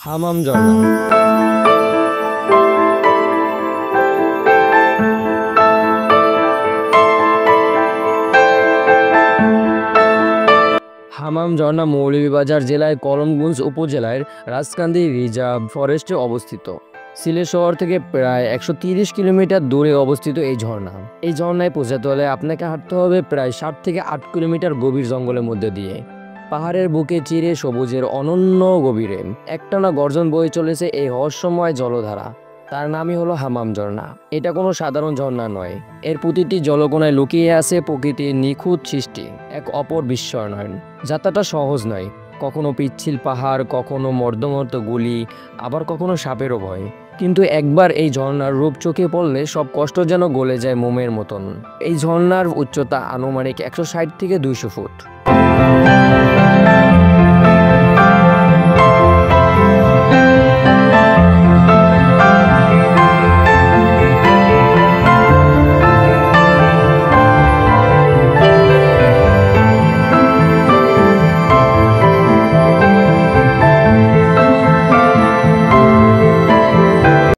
হামাম ঝর্ণা। হামাম ঝর্ণা মৌলভীবাজার জেলায় করিমগঞ্জ উপজেলার রাজকান্দি রিজার্ভ ফরেস্টে অবস্থিত। সিলেট শহর থেকে প্রায় 130 কিলোমিটার দূরে অবস্থিত এই ঝর্ণা। এই ঝর্ণায় পৌঁছাতে হলে আপনাকে হাঁটতে হবে প্রায় 7 থেকে 8 কিলোমিটার গভীর জঙ্গলের মধ্যে দিয়ে। পাহাড়ের বুকে চিরে সবুজের অনন্য গভীরে একটানা গর্জন বয়ে চলেছে এই রহস্যময় জলধারা। তার নামই হলো হামাম ঝর্ণা। এটা কোনো সাধারণ ঝর্ণা নয়, এর প্রতিটি জলকণায় লুকিয়ে আছে প্রকৃতির নিখুঁত সৃষ্টি, এক অপর বিস্ময়। যাত্রাটা সহজ নয়, কখনো পিচ্ছিল পাহাড়, কখনো মর্দমর্দ গুলি, আবার কখনো সাপেরও ভয়। কিন্তু একবার এই ঝর্ণার রূপ চোখে পড়লে সব কষ্ট যেন গলে যায় মোমের মতন। এই ঝর্ণার উচ্চতা আনুমানিক 160 থেকে 200 ফুট।